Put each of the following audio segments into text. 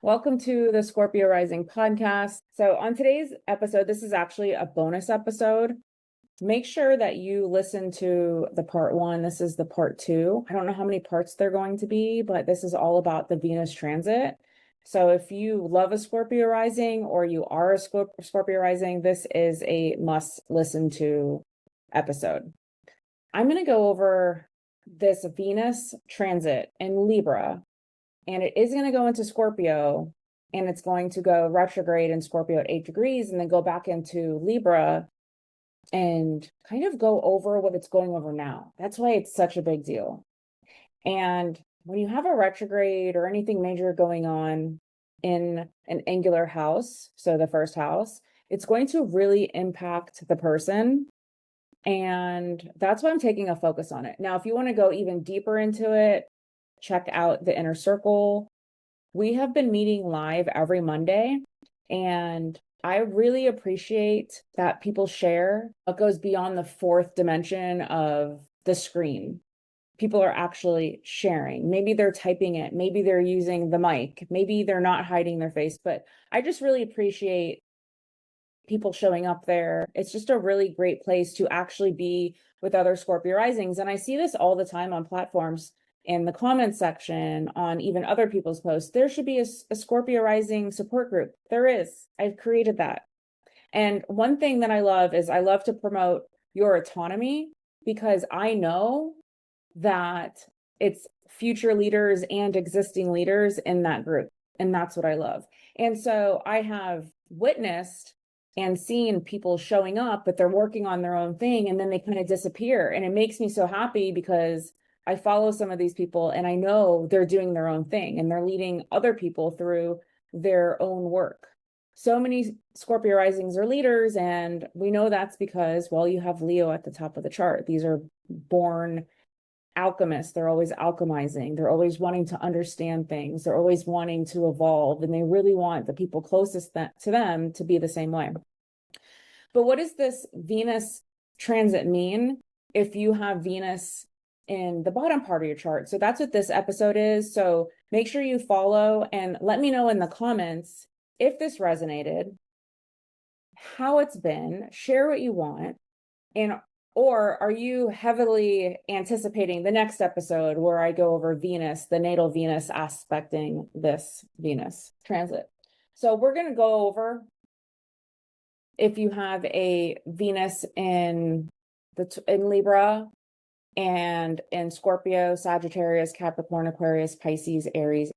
Welcome to the Scorpio Rising podcast. So, on today's episode, this is actually a bonus episode. Make sure that you listen to the part one. This is the part two. I don't know how many parts they're going to be, but this is all about the Venus transit. So, if you love a Scorpio rising or you are a Scorpio rising, this is a must listen to episode. I'm going to go over this Venus transit in Libra, and it is going to go into Scorpio, and it's going to go retrograde in Scorpio at 8 degrees and then go back into Libra and kind of go over what it's going over now. That's why it's such a big deal. And when you have a retrograde or anything major going on in an angular house, so the first house, it's going to really impact the person. And that's why I'm taking a focus on it. Now, if you want to go even deeper into it, check out the inner circle. We have been meeting live every Monday, and I really appreciate that people share what goes beyond the fourth dimension of the screen. People are actually sharing. Maybe they're typing it, maybe they're using the mic, maybe they're not hiding their face, but I just really appreciate people showing up there. It's just a really great place to actually be with other Scorpio risings. And I see this all the time on platforms in the comment section, on even other people's posts. There should be a Scorpio rising support group. There is. I've created that. And one thing that I love is I love to promote your autonomy, because I know that it's future leaders and existing leaders in that group. And that's what I love. And so I have witnessed and seen people showing up, but they're working on their own thing, and then they kind of disappear. And it makes me so happy because I follow some of these people and I know they're doing their own thing and they're leading other people through their own work. So many Scorpio risings are leaders, and we know that's because, well, you have Leo at the top of the chart. These are born alchemists. They're always alchemizing. They're always wanting to understand things. They're always wanting to evolve, and they really want the people closest to them to be the same way. But what does this Venus transit mean if you have Venus in the bottom part of your chart? So that's what this episode is. So make sure you follow and let me know in the comments if this resonated, how it's been, share what you want, and or are you heavily anticipating the next episode where I go over Venus, the natal Venus aspecting this Venus transit? So we're going to go over if you have a Venus in Libra and in Scorpio, Sagittarius, Capricorn, Aquarius, Pisces, Aries.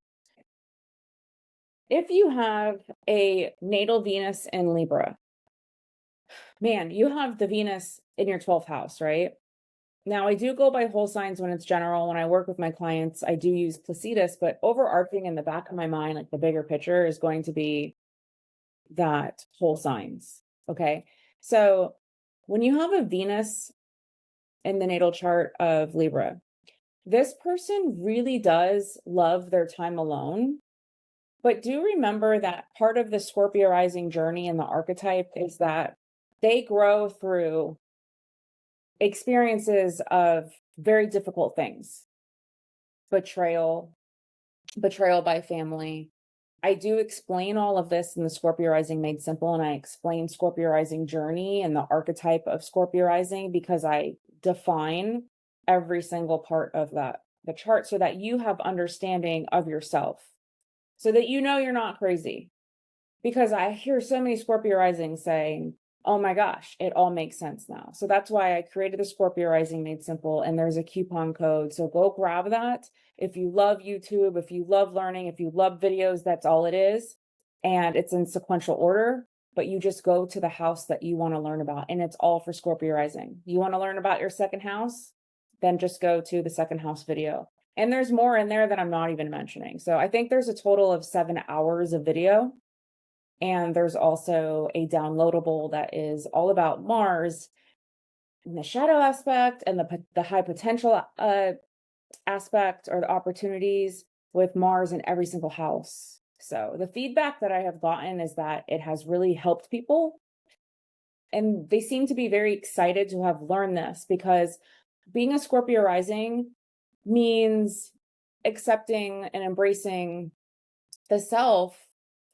If you have a natal Venus in Libra, man, you have the Venus in your 12th house, right? Now, I do go by whole signs when it's general. When I work with my clients, I do use Placidus, but overarching in the back of my mind, like the bigger picture, is going to be that whole signs. Okay. So when you have a Venus in the natal chart of Libra, this person really does love their time alone. But do remember that part of the Scorpio rising journey and the archetype is that they grow through experiences of very difficult things. Betrayal by family. I do explain all of this in the Scorpio Rising Made Simple, and I explain Scorpio Rising journey and the archetype of Scorpio Rising because I define every single part of the chart so that you have understanding of yourself, so that you know you're not crazy. Because I hear so many Scorpio Rising saying, oh my gosh, it all makes sense now. So that's why I created the Scorpio Rising Made Simple, and there's a coupon code. So go grab that. If you love YouTube, if you love learning, if you love videos, that's all it is. And it's in sequential order, but you just go to the house that you want to learn about. And it's all for Scorpio Rising. You want to learn about your second house? Then just go to the second house video. And there's more in there that I'm not even mentioning. So I think there's a total of 7 hours of video. And there's also a downloadable that is all about Mars and the shadow aspect and the high potential aspect, or the opportunities with Mars in every single house. So the feedback that I have gotten is that it has really helped people. And they seem to be very excited to have learned this, because being a Scorpio rising means accepting and embracing the self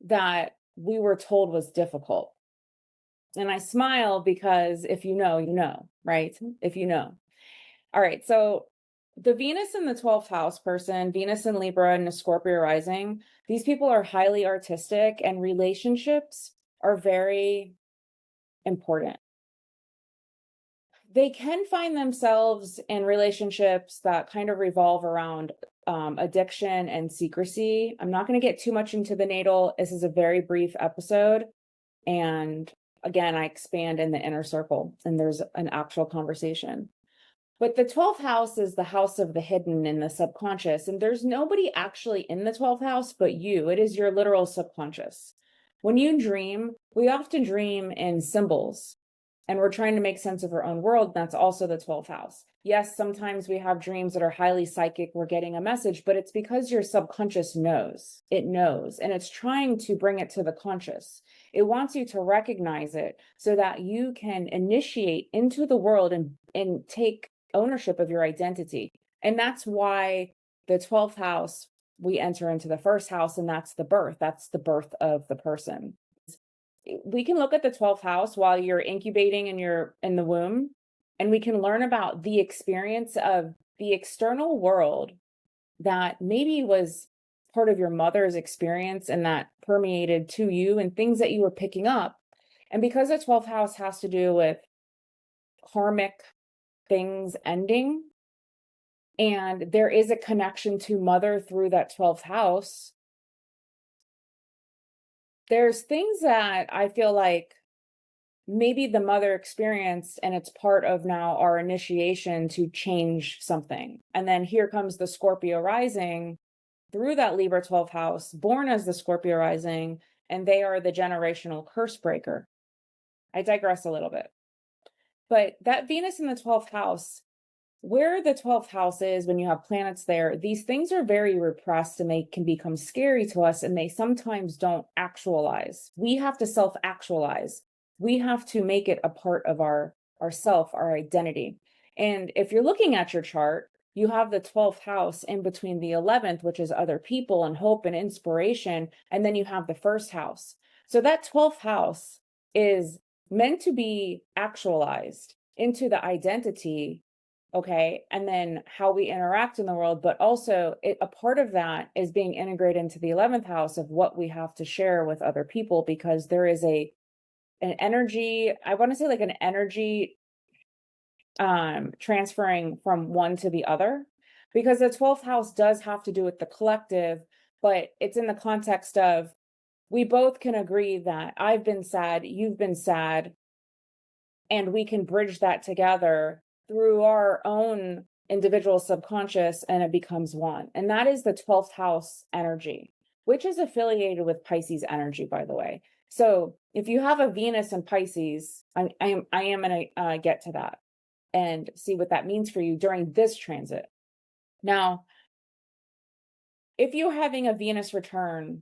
that we were told was difficult. And I smile because if you know, right? If you know. All right. So the Venus in the 12th house person, Venus in Libra and a Scorpio rising, these people are highly artistic and relationships are very important. They can find themselves in relationships that kind of revolve around addiction and secrecy. I'm not going to get too much into the natal. This is a very brief episode. And again, I expand in the inner circle and there's an actual conversation. But the 12th house is the house of the hidden and the subconscious. And there's nobody actually in the 12th house but you. It is your literal subconscious. When you dream, we often dream in symbols and we're trying to make sense of our own world. That's also the 12th house. Yes, sometimes we have dreams that are highly psychic. We're getting a message, but it's because your subconscious knows. It knows, and it's trying to bring it to the conscious. It wants you to recognize it so that you can initiate into the world and take ownership of your identity. And that's why the 12th house, we enter into the first house, and that's the birth. That's the birth of the person. We can look at the 12th house while you're incubating in the womb, and we can learn about the experience of the external world that maybe was part of your mother's experience and that permeated to you and things that you were picking up. And because the 12th house has to do with karmic things ending, and there is a connection to mother through that 12th house, there's things that I feel like maybe the mother experienced and it's part of now our initiation to change something. And then here comes the Scorpio rising through that Libra 12th house, born as the Scorpio rising, and they are the generational curse breaker. I digress a little bit. But that Venus in the 12th house, where the 12th house is, when you have planets there, these things are very repressed and they can become scary to us and they sometimes don't actualize. We have to self-actualize. We have to make it a part of our self, our identity. And if you're looking at your chart, you have the 12th house in between the 11th, which is other people and hope and inspiration. And then you have the first house. So that 12th house is meant to be actualized into the identity. Okay. And then how we interact in the world, but also a part of that is being integrated into the 11th house of what we have to share with other people, because there is an energy, I want to say like an energy transferring from one to the other, because the 12th house does have to do with the collective, but it's in the context of we both can agree that I've been sad, you've been sad, and we can bridge that together through our own individual subconscious, and it becomes one. And that is the 12th house energy, which is affiliated with Pisces energy, by the way. So if you have a Venus in Pisces, I am going to get to that and see what that means for you during this transit. Now, if you're having a Venus return,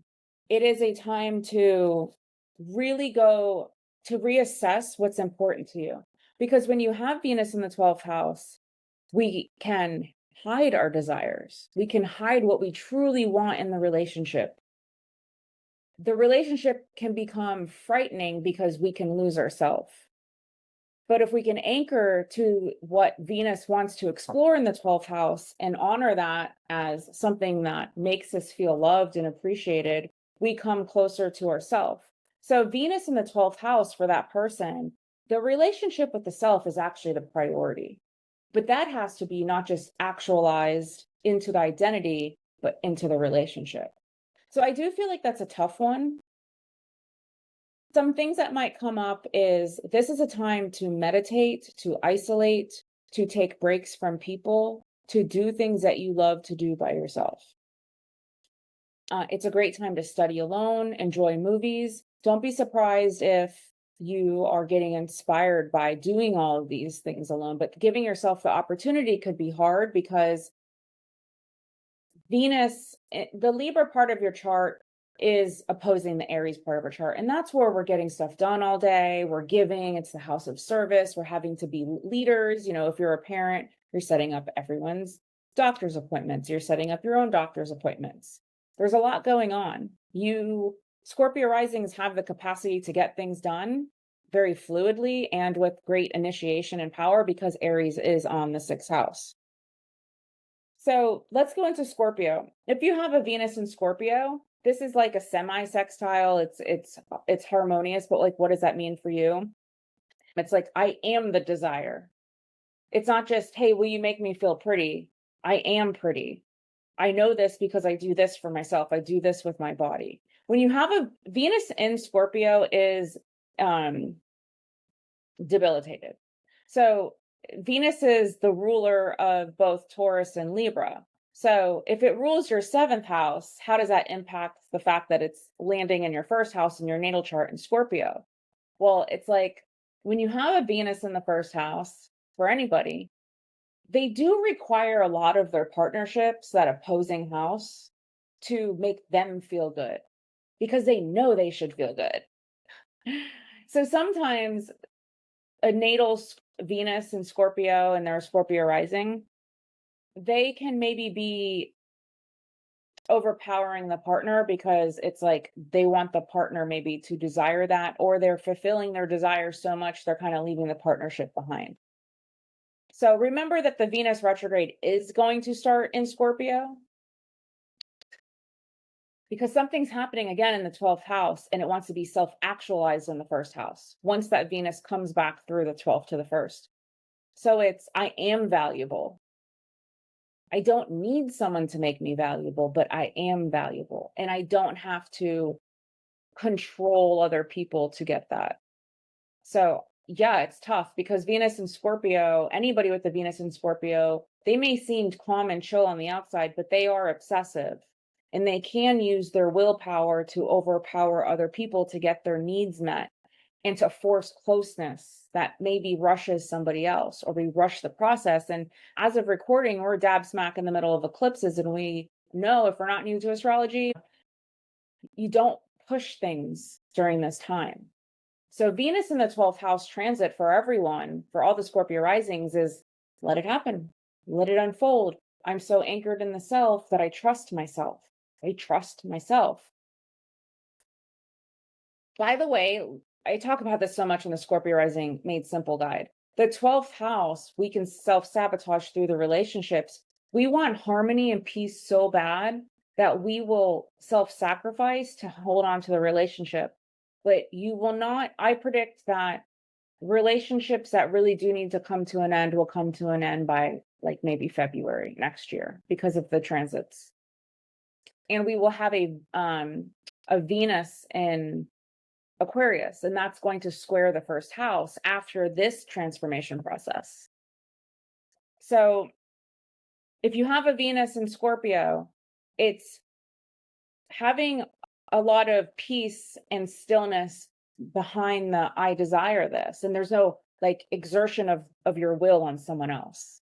it is a time to really go to reassess what's important to you. Because when you have Venus in the 12th house, we can hide our desires. We can hide what we truly want in the relationship. The relationship can become frightening because we can lose ourselves. But if we can anchor to what Venus wants to explore in the 12th house and honor that as something that makes us feel loved and appreciated, we come closer to ourselves. So Venus in the 12th house for that person, the relationship with the self is actually the priority. But that has to be not just actualized into the identity, but into the relationship. So I do feel like that's a tough one. Some things that might come up is this is a time to meditate, to isolate, to take breaks from people, to do things that you love to do by yourself. It's a great time to study alone, enjoy movies. Don't be surprised if you are getting inspired by doing all of these things alone, but giving yourself the opportunity could be hard because Venus, the Libra part of your chart is opposing the Aries part of our chart. And that's where we're getting stuff done all day. We're giving, it's the house of service. We're having to be leaders. You know, if you're a parent, you're setting up everyone's doctor's appointments. You're setting up your own doctor's appointments. There's a lot going on. Scorpio risings have the capacity to get things done very fluidly and with great initiation and power because Aries is on the 6th house. So let's go into Scorpio. If you have a Venus in Scorpio, this is like a semi-sextile. It's harmonious, but like, what does that mean for you? It's like, I am the desire. It's not just, hey, will you make me feel pretty? I am pretty. I know this because I do this for myself. I do this with my body. When you have a Venus in Scorpio is debilitated. So Venus is the ruler of both Taurus and Libra. So if it rules your 7th house, how does that impact the fact that it's landing in your 1st house in your natal chart in Scorpio? Well, it's like when you have a Venus in the 1st house for anybody, they do require a lot of their partnerships, that opposing house, to make them feel good because they know they should feel good. So sometimes a natal Venus in Scorpio and they're Scorpio rising, they can maybe be overpowering the partner because it's like they want the partner maybe to desire that, or they're fulfilling their desire so much they're kind of leaving the partnership behind. So remember that the Venus retrograde is going to start in Scorpio because something's happening again in the 12th house and it wants to be self-actualized in the 1st house once that Venus comes back through the 12th to the 1st. So it's, I am valuable. I don't need someone to make me valuable, but I am valuable. And I don't have to control other people to get that. So yeah, it's tough because Venus in Scorpio, anybody with the Venus in Scorpio, they may seem calm and chill on the outside, but they are obsessive and they can use their willpower to overpower other people to get their needs met and to force closeness that maybe rushes somebody else, or we rush the process. And as of recording, we're dab smack in the middle of eclipses. And we know, if we're not new to astrology, you don't push things during this time. So Venus in the 12th house transit for everyone, for all the Scorpio risings, is let it happen, let it unfold. I'm so anchored in the self that I trust myself. I trust myself. By the way, I talk about this so much in the Scorpio Rising Made Simple guide. The 12th house, we can self-sabotage through the relationships. We want harmony and peace so bad that we will self-sacrifice to hold on to the relationship. But you will not, I predict that relationships that really do need to come to an end will come to an end by like maybe February next year because of the transits. And we will have a Venus in Aquarius, and that's going to square the 1st house after this transformation process. So if you have a Venus in Scorpio, it's having a lot of peace and stillness behind the I desire this, and there's no like exertion of your will on someone else.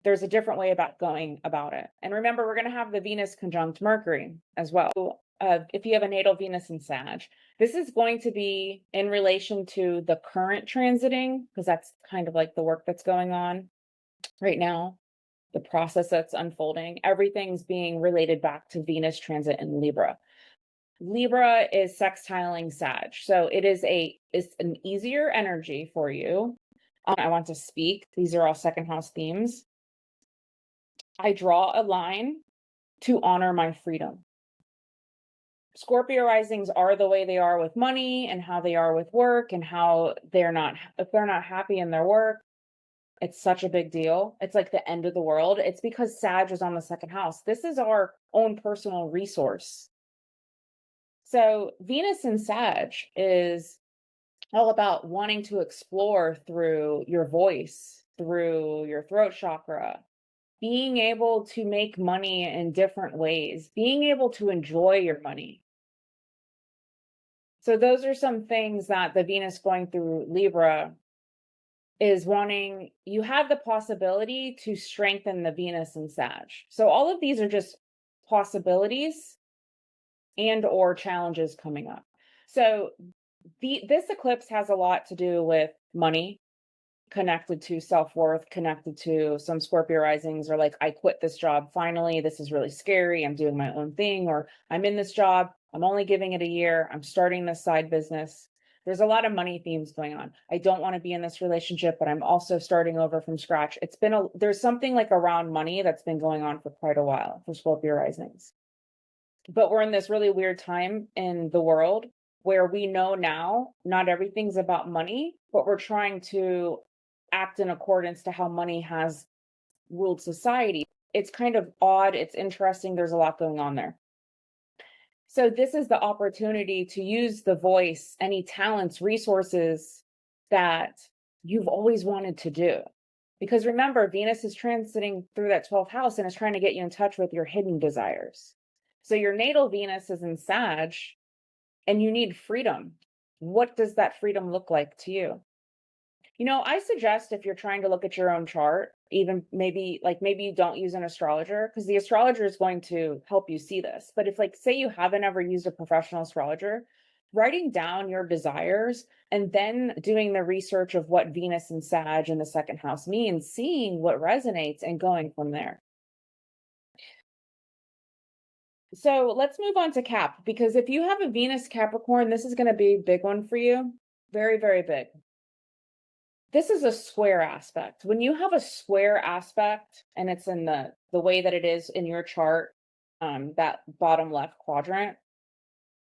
There's a different way about going about it. And remember, we're going to have the Venus conjunct Mercury as well. If you have a natal Venus in Sag, this is going to be in relation to the current transiting, because that's kind of like the work that's going on right now, the process that's unfolding. Everything's being related back to Venus transit in Libra. Libra is sextiling Sag. So it's an easier energy for you. I want to speak. These are all 2nd house themes. I draw a line to honor my freedom. Scorpio risings are the way they are with money and how they are with work and how if they're not happy in their work, it's such a big deal. It's like the end of the world. It's because Sag is on the 2nd house. This is our own personal resource. So Venus in Sag is all about wanting to explore through your voice, through your throat chakra, being able to make money in different ways, being able to enjoy your money. So those are some things that the Venus going through Libra is wanting. You have the possibility to strengthen the Venus in Sag. So all of these are just possibilities and or challenges coming up. So this eclipse has a lot to do with money, connected to self-worth, connected to some Scorpio risings are like, I quit this job. Finally, this is really scary. I'm doing my own thing, or I'm in this job. I'm only giving it a year. I'm starting this side business. There's a lot of money themes going on. I don't want to be in this relationship, but I'm also starting over from scratch. There's something like around money that's been going on for quite a while for Scorpio risings. But we're in this really weird time in the world where we know now not everything's about money, but we're trying to act in accordance to how money has ruled society. It's kind of odd. It's interesting. There's a lot going on there. So this is the opportunity to use the voice, any talents, resources that you've always wanted to do. Because remember, Venus is transiting through that 12th house and is trying to get you in touch with your hidden desires. So your natal Venus is in Sag and you need freedom. What does that freedom look like to you? I suggest if you're trying to look at your own chart, even maybe you don't use an astrologer, because the astrologer is going to help you see this. But if say you haven't ever used a professional astrologer, writing down your desires and then doing the research of what Venus and Sag in the second house means, seeing what resonates and going from there. So let's move on to Cap, because if you have a Venus Capricorn, this is going to be a big one for you. Very, very big. This is a square aspect. When you have a square aspect and it's in the way that it is in your chart, that bottom left quadrant,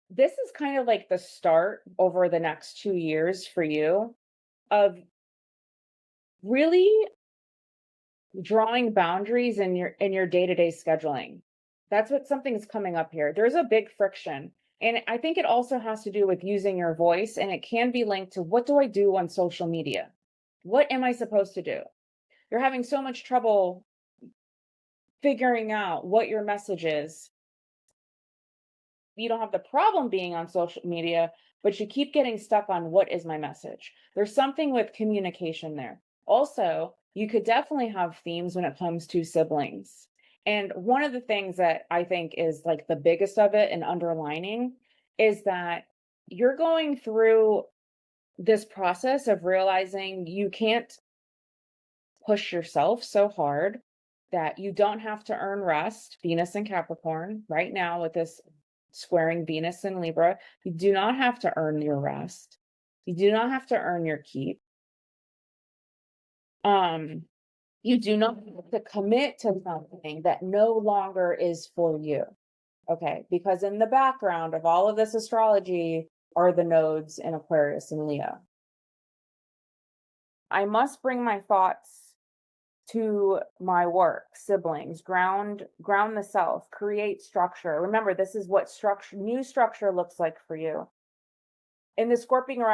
this is kind of like the start over the next 2 years for you of really drawing boundaries in your day-to-day scheduling. That's what something's coming up here. There's a big friction. And I think it also has to do with using your voice, and it can be linked to what do I do on social media? What am I supposed to do? You're having so much trouble figuring out what your message is. You don't have the problem being on social media, but you keep getting stuck on what is my message. There's something with communication there. Also, you could definitely have themes when it comes to siblings. And one of the things that I think is like the biggest of it and underlining is that you're going through this process of realizing you can't push yourself so hard that you don't have to earn rest. Venus and Capricorn right now with this squaring Venus and Libra, you do not have to earn your rest. You do not have to earn your keep. You do not have to commit to something that no longer is for you. Okay, because in the background of all of this astrology are the nodes in Aquarius and Leo. I must bring my thoughts to my work, siblings, ground the self, create structure. Remember, this is what new structure looks like for you. In the Scorpio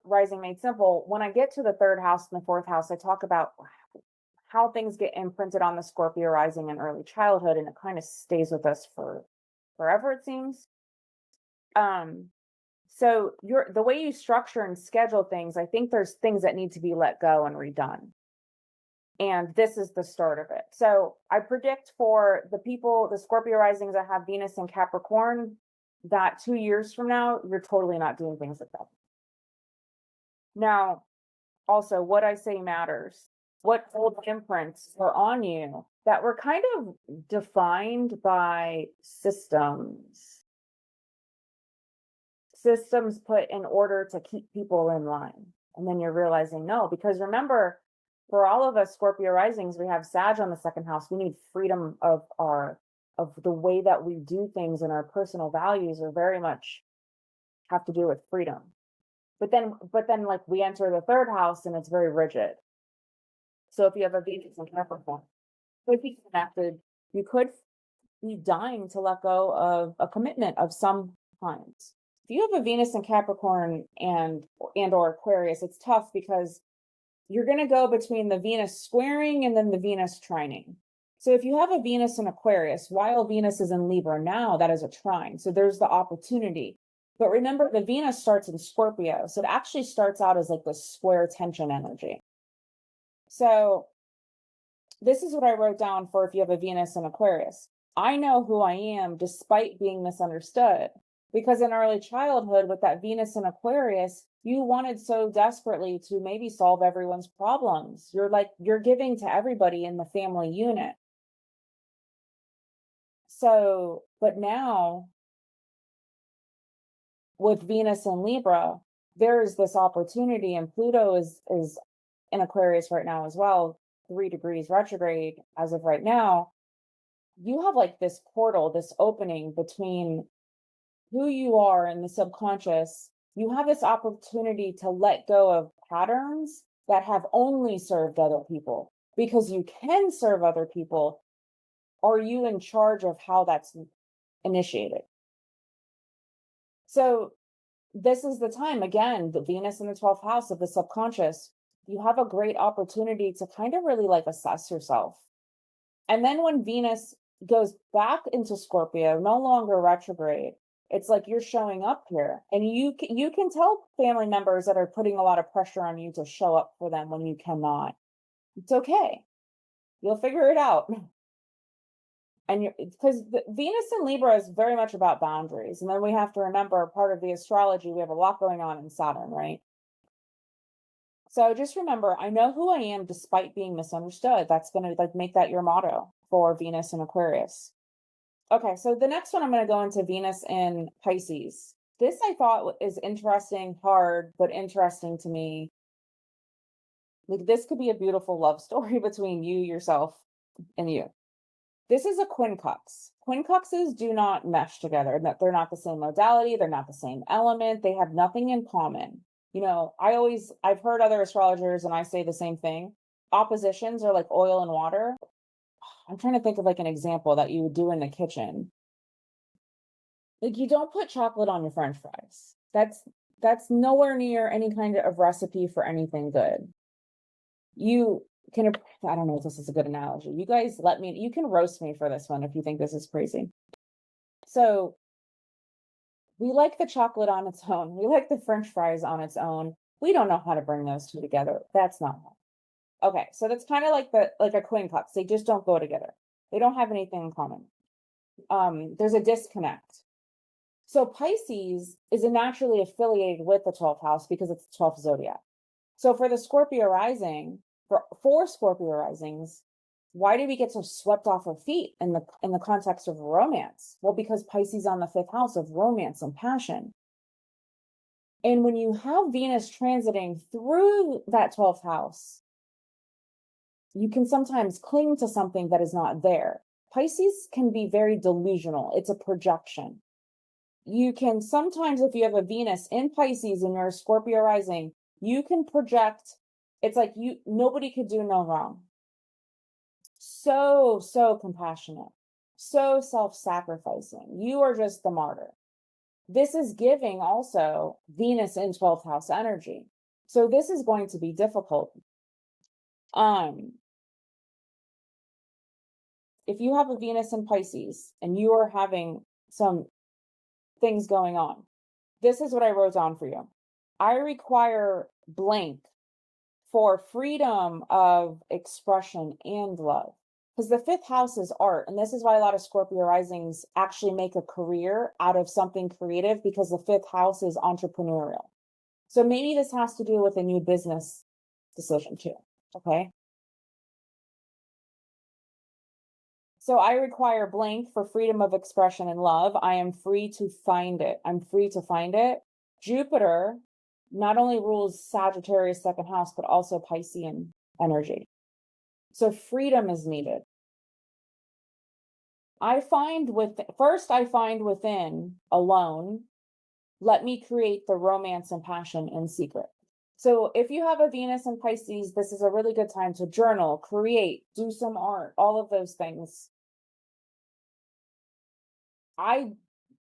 Rising Made Simple, when I get to the third house and the fourth house, I talk about how things get imprinted on the Scorpio rising in early childhood, and it kind of stays with us for forever, it seems. So the way you structure and schedule things, I think there's things that need to be let go and redone. And this is the start of it. So I predict for the Scorpio risings that have Venus and Capricorn, that 2 years from now, you're totally not doing things like that. Now, also, what I say matters. What old imprints are on you that were kind of defined by systems put in order to keep people in line. And then you're realizing no, because remember, for all of us Scorpio risings, we have Sag on the second house. We need freedom of the way that we do things, and our personal values are very much have to do with freedom. But then like we enter the third house and it's very rigid. So if you have a Venus and Capricorn, could be connected, you could be dying to let go of a commitment of some kind. If you have a Venus and Capricorn and or Aquarius, it's tough because you're going to go between the Venus squaring and then the Venus trining. So if you have a Venus in Aquarius, while Venus is in Libra now, that is a trine. So there's the opportunity. But remember, the Venus starts in Scorpio. So it actually starts out as like the square tension energy. So this is what I wrote down for if you have a Venus in Aquarius. I know who I am despite being misunderstood. Because in early childhood, with that Venus in Aquarius, you wanted so desperately to maybe solve everyone's problems. You're giving to everybody in the family unit. So, but now with Venus and Libra, there's this opportunity, and Pluto is in Aquarius right now as well, 3 degrees retrograde as of right now. You have like this portal, this opening between who you are and the subconscious. You have this opportunity to let go of patterns that have only served other people, because you can serve other people. Are you in charge of how that's initiated? So this is the time, again, the Venus in the 12th house of the subconscious. You have a great opportunity to kind of really like assess yourself. And then when Venus goes back into Scorpio, no longer retrograde, it's like you're showing up here, and you can tell family members that are putting a lot of pressure on you to show up for them when you cannot. It's okay. You'll figure it out. And because Venus in Libra is very much about boundaries. And then we have to remember, part of the astrology, we have a lot going on in Saturn, right? So just remember, I know who I am despite being misunderstood. That's going to like make that your motto for Venus in Aquarius. Okay, so the next one, I'm going to go into Venus in Pisces. This I thought is interesting, hard, but interesting to me. Like, this could be a beautiful love story between you, yourself, and you. This is a quincux. Quincuxes do not mesh together. They're not the same modality. They're not the same element. They have nothing in common. You know, I've heard other astrologers and I say the same thing. Oppositions are like oil and water. I'm trying to think of like an example that you would do in the kitchen. Like, you don't put chocolate on your French fries. That's nowhere near any kind of recipe for anything good. You can, I don't know if this is a good analogy. You guys you can roast me for this one if you think this is crazy. So we like the chocolate on its own. We like the French fries on its own. We don't know how to bring those two together. That's not how. Okay, so that's kind of like a quincux. They just don't go together. They don't have anything in common. There's a disconnect. So Pisces is naturally affiliated with the 12th house because it's the 12th zodiac. So for the Scorpio rising, for Scorpio risings, why do we get so swept off our feet in the context of romance? Well, because Pisces on the 5th house of romance and passion. And when you have Venus transiting through that 12th house, you can sometimes cling to something that is not there. Pisces can be very delusional. It's a projection. You can sometimes, if you have a Venus in Pisces and you're a Scorpio rising, you can project. It's like nobody could do no wrong. So compassionate, so self-sacrificing. You are just the martyr. This is giving also Venus in 12th house energy. So this is going to be difficult. If you have a Venus in Pisces and you are having some things going on, this is what I wrote down for you. I require blank for freedom of expression and love. Because the 5th house is art. And this is why a lot of Scorpio risings actually make a career out of something creative, because the 5th house is entrepreneurial. So maybe this has to do with a new business decision too. Okay. So I require blank for freedom of expression and love. I am free to find it. I'm free to find it. Jupiter not only rules Sagittarius 2nd house, but also Piscean energy. So freedom is needed. I find within alone, let me create the romance and passion in secret. So if you have a Venus in Pisces, this is a really good time to journal, create, do some art, all of those things.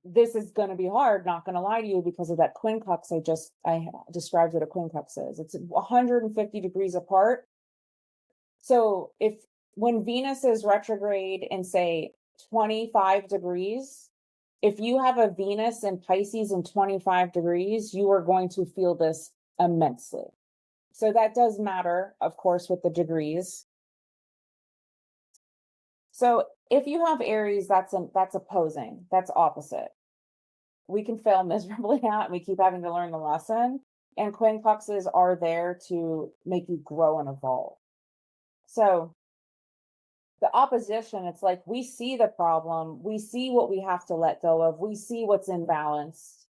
This is going to be hard, not going to lie to you, because of that quincux. I described what a quincux is. It's 150 degrees apart. So when Venus is retrograde in, say, 25 degrees, if you have a Venus in Pisces in 25 degrees, you are going to feel this immensely. So that does matter, of course, with the degrees. So if you have Aries, that's opposing, that's opposite. we can fail miserably at, and we keep having to learn the lesson. And quincunxes are there to make you grow and evolve. So the opposition, it's like we see the problem, we see what we have to let go of, we see what's imbalanced,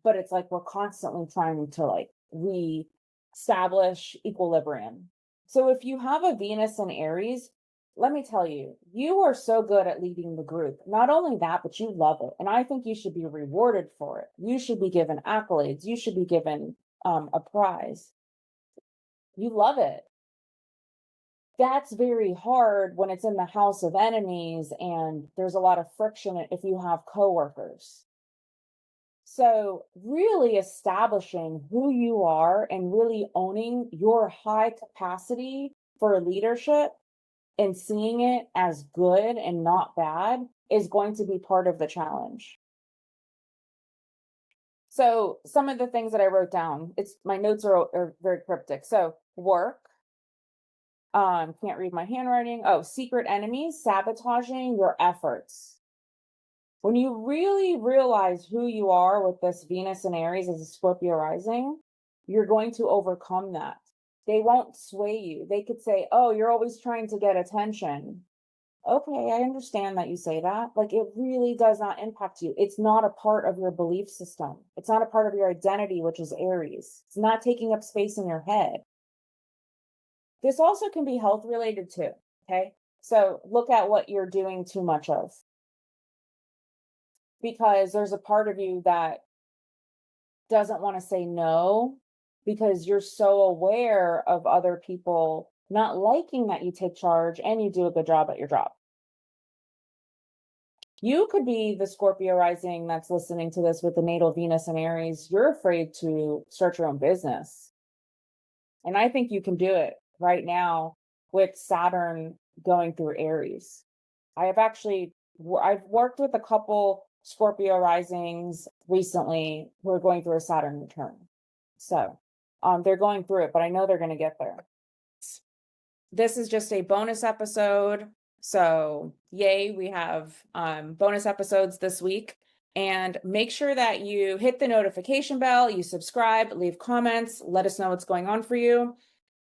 but it's like we're constantly trying to like re-establish equilibrium. So if you have a Venus in Aries, let me tell you, you are so good at leading the group. Not only that, but you love it. And I think you should be rewarded for it. You should be given accolades. You should be given a prize. You love it. That's very hard when it's in the house of enemies and there's a lot of friction if you have coworkers. So really establishing who you are and really owning your high capacity for leadership and seeing it as good and not bad is going to be part of the challenge. So some of the things that I wrote down, my notes are very cryptic. So work, can't read my handwriting. Oh, secret enemies sabotaging your efforts. When you really realize who you are with this Venus and Aries as a Scorpio rising, you're going to overcome that. They won't sway you. They could say, oh, you're always trying to get attention. Okay, I understand that you say that. Like, it really does not impact you. It's not a part of your belief system. It's not a part of your identity, which is Aries. It's not taking up space in your head. This also can be health related too. Okay. So look at what you're doing too much of, because there's a part of you that doesn't want to say no because you're so aware of other people not liking that you take charge and you do a good job at your job. You could be the Scorpio rising that's listening to this with the natal Venus and Aries. You're afraid to start your own business. And I think you can do it right now with Saturn going through Aries. I've worked with a couple Scorpio risings recently who are going through a Saturn return. So they're going through it, but I know they're going to get there. This is just a bonus episode. So yay, we have bonus episodes this week. And make sure that you hit the notification bell, you subscribe, leave comments, let us know what's going on for you.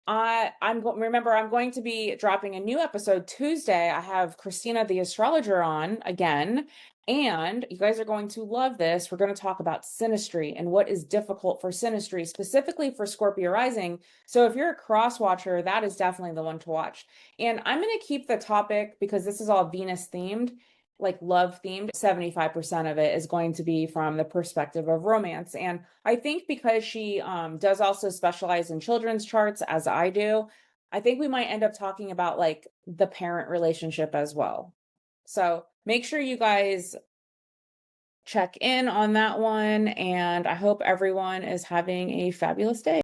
I'm going to be dropping a new episode Tuesday. I have Christina the astrologer on again, and you guys are going to love this. We're going to talk about synastry and what is difficult for synastry, specifically for Scorpio rising. So if you're a cross watcher, that is definitely the one to watch. And I'm going to keep the topic, because this is all Venus themed, like love themed. 75% of it is going to be from the perspective of romance. And I think because she does also specialize in children's charts, as I do, I think we might end up talking about like the parent relationship as well. So make sure you guys check in on that one. And I hope everyone is having a fabulous day.